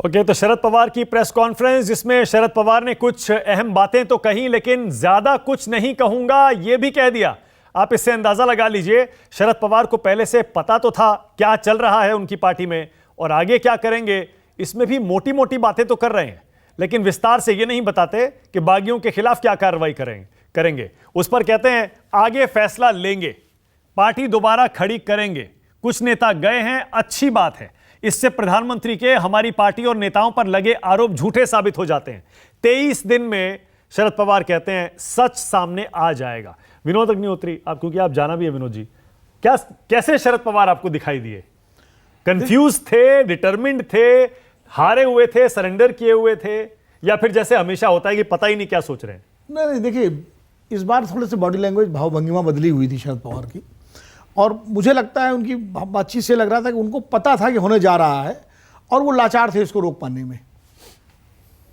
Okay, तो शरद पवार की press conference जिसमें शरद पवार ने कुछ अहम बातें तो कही, लेकिन ज्यादा कुछ नहीं कहूंगा यह भी कह दिया। आप इससे अंदाजा लगा लीजिए, शरद पवार को पहले से पता तो था क्या चल रहा है उनकी पार्टी में और आगे क्या करेंगे। इसमें भी मोटी मोटी बातें तो कर रहे हैं, लेकिन विस्तार से यह नहीं बताते कि बागियों के खिलाफ क्या कार्रवाई करेंगे। उस पर कहते हैं आगे फैसला लेंगे, पार्टी दोबारा खड़ी करेंगे। कुछ नेता गए हैं, अच्छी बात है, इससे प्रधानमंत्री के हमारी पार्टी और नेताओं पर लगे आरोप झूठे साबित हो जाते हैं। 23 दिन में शरद पवार कहते हैं सच सामने आ जाएगा। विनोद अग्निहोत्री, आप क्योंकि आप जाना भी है विनोद जी, कैसे शरद पवार आपको दिखाई दिए? कंफ्यूज थे, डिटरमिन्ड थे, हारे हुए थे, सरेंडर किए हुए थे, या फिर जैसे हमेशा होता है कि पता ही नहीं क्या सोच रहे हैं? नहीं, देखिए इस बार थोड़े से बॉडी लैंग्वेज, भाव भंगिमा बदली हुई थी शरद पवार की, और मुझे लगता है उनकी बातचीत से लग रहा था कि उनको पता था कि होने जा रहा है और वो लाचार थे इसको रोक पाने में।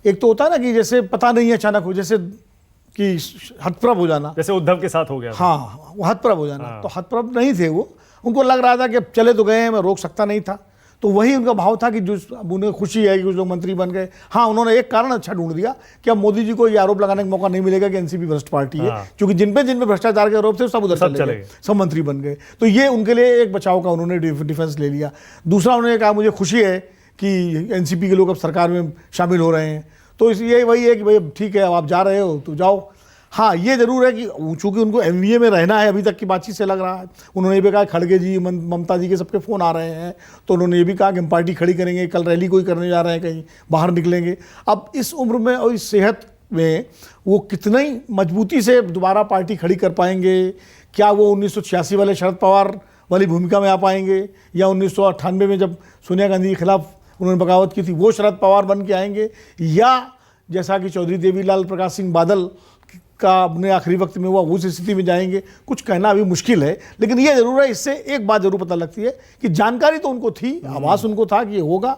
एक तो होता है ना कि जैसे पता नहीं है, अचानक हो, जैसे कि हतप्रभ हो जाना, जैसे उद्धव के साथ हो गया। हाँ, वो हतप्रभ हो जाना। तो हतप्रभ नहीं थे वो, उनको लग रहा था कि अब चले तो गए हैं, मैं रोक सकता नहीं था। तो वही उनका भाव था कि जो अब उन्हें खुशी है कि कुछ लोग मंत्री बन गए। हाँ, उन्होंने एक कारण अच्छा ढूंढ दिया कि अब मोदी जी को ये आरोप लगाने का मौका नहीं मिलेगा कि एनसीपी भ्रष्ट पार्टी है, क्योंकि जिन पे भ्रष्टाचार के आरोप थे सब उधर चले गए, सब मंत्री बन गए। तो ये उनके लिए एक बचाव का उन्होंने डिफेंस ले लिया। दूसरा, उन्होंने कहा मुझे खुशी है कि एनसीपी के लोग अब सरकार में शामिल हो रहे हैं, तो इसलिए वही है कि भाई ठीक है, अब आप जा रहे हो तो जाओ। हाँ, ये जरूर है कि चूंकि उनको एमवीए में रहना है, अभी तक की बातचीत से लग रहा है। उन्होंने ये भी कहा खड़गे जी, ममता जी के सबके फ़ोन आ रहे हैं, तो उन्होंने ये भी कहा कि हम पार्टी खड़ी करेंगे, कल रैली कोई करने जा रहे हैं, कहीं बाहर निकलेंगे। अब इस उम्र में और इस सेहत में वो कितनी मजबूती से दोबारा पार्टी खड़ी कर पाएंगे? क्या वो 1986 वाले शरद पवार वाली भूमिका में आ पाएंगे, या 1998 में जब सोनिया गांधी के खिलाफ उन्होंने बगावत की थी वो शरद पवार बन के आएंगे, या जैसा कि चौधरी देवीलाल प्रकाश सिंह बादल का अपने आखिरी वक्त में हुआ उस स्थिति में जाएंगे? कुछ कहना अभी मुश्किल है, लेकिन ये जरूर है, इससे एक बात जरूर पता लगती है कि जानकारी तो उनको थी, आभास उनको था कि ये होगा,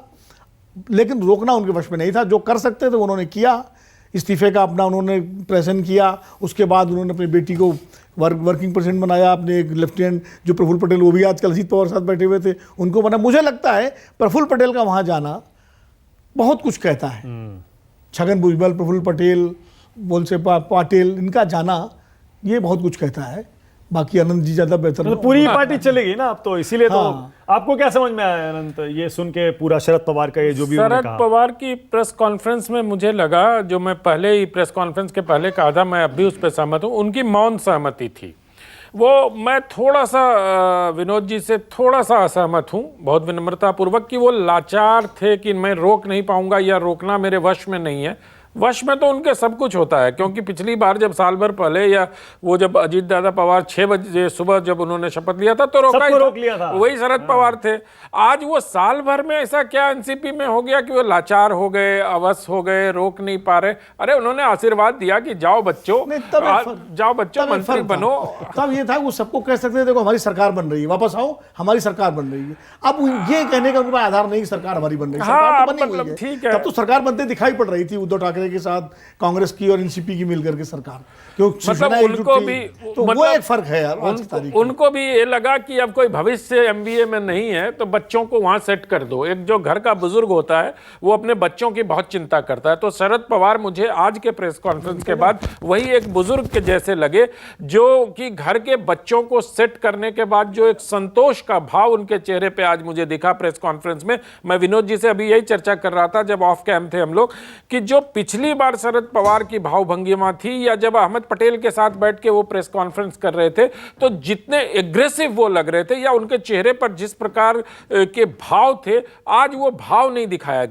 लेकिन रोकना उनके वश में नहीं था। जो कर सकते थे उन्होंने किया। इस्तीफे का अपना उन्होंने प्रेजेंट किया, उसके बाद उन्होंने अपनी बेटी को वर्किंग प्रेसिडेंट बनाया, अपने एक लेफ्टिनेंट जो प्रफुल्ल पटेल, वो भी आजकल अजीत पवार साथ बैठे हुए थे, उनको बना। मुझे लगता है प्रफुल्ल पटेल का वहाँ जाना बहुत कुछ कहता है। छगन भुजबल, प्रफुल्ल पटेल, बोलसे पाटिल, इनका जाना ये बहुत कुछ कहता है। बाकी अनंत जी ज्यादा बेहतर, तो पूरी पार्टी चलेगी ना अब तो, इसीलिए तो आपको क्या समझ में आया अनंत, ये सुन के पूरा शरद पवार का ये जो भी शरद पवार की प्रेस कॉन्फ्रेंस में मुझे लगा, जो मैं पहले ही प्रेस कॉन्फ्रेंस के पहले कहा था, मैं अब भी उस पर सहमत हूँ, उनकी मौन सहमति थी। वो मैं थोड़ा सा विनोद जी से थोड़ा सा असहमत हूँ, बहुत विनम्रतापूर्वक, कि वो लाचार थे कि मैं रोक नहीं पाऊंगा या रोकना मेरे वश में नहीं है। वश में तो उनके सब कुछ होता है, क्योंकि पिछली बार जब साल भर पहले, या वो जब अजीत दादा पवार 6 बजे सुबह जब उन्होंने शपथ लिया था तो रोक लिया था, वही शरद पवार थे। आज वो साल भर में ऐसा क्या एनसीपी में हो गया कि वो लाचार हो गए, अवश हो गए, रोक नहीं पा रहे? अरे उन्होंने आशीर्वाद दिया कि जाओ बच्चों, जाओ बच्चों, मंत्री बनो। तब ये था वो सबको कह सकते थे देखो हमारी सरकार बन रही है, वापस आओ, हमारी सरकार बन रही है। अब ये कहने का उनका आधार नहीं, सरकार हमारी बन रही है। ठीक है, तब तो सरकार बनते दिखाई पड़ रही थी उद्धव ठाकरे के साथ कांग्रेस की और एनसीपी की मिलकर के सरकार, मतलब उनको भी तो वो एक फर्क है यार। उनको भी ये लगा कि अब कोई भविष्य एमबीए में नहीं है, तो बच्चों को वहां सेट कर दो। एक जो घर का बुजुर्ग होता है वो अपने बच्चों की बहुत चिंता करता है। तो शरद पवार मुझे आज के प्रेस कॉन्फ्रेंस के बाद वही एक बुजुर्ग के जैसे लगे, जो कि घर के बच्चों को सेट करने के बाद जो एक संतोष का भाव उनके चेहरे पे आज मुझे दिखा प्रेस कॉन्फ्रेंस में। मैं विनोद जी से अभी यही चर्चा कर रहा था जब ऑफ कैम थे हम लोग, कि जो पिछली बार शरद पवार की भाव भंगिमा थी, या जब अहमद पटेल के साथ बैठ के वो प्रेस कॉन्फ्रेंस कर रहे थे, तो जितने एग्रेसिव वो लग रहे थे, या उनके चेहरे पर जिस प्रकार के भाव थे, आज वो भाव नहीं दिखाया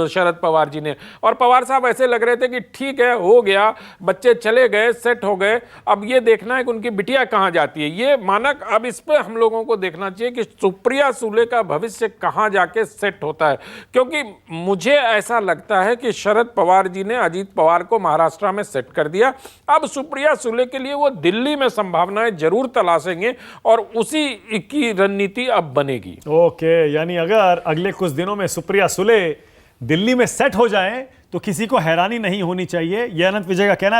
शरद पवार जी ने। और पवार साहब ऐसे लग रहे थे कि ठीक है, हो गया, बच्चे चले गए, सेट हो गए, अब ये देखना है कि उनकी बिटिया कहां जाती है। ये मानक अब इस पे हम लोगों को देखना चाहिए कि सुप्रिया सुले का भविष्य कहां जाके सेट होता है, क्योंकि मुझे ऐसा लगता है कि शरद पवार जी ने अजीत पवार को महाराष्ट्र में सेट कर दिया। अब सुप्रिया सुले के लिए वो दिल्ली में संभावनाएं जरूर तलाशेंगे और उसी की रणनीति अब बनेगी। ओके, यानी अगर अगले कुछ दिनों में सुप्रिया सुले दिल्ली में सेट हो जाएं तो किसी को हैरानी नहीं होनी चाहिए, यह अनंत विजय का कहना है।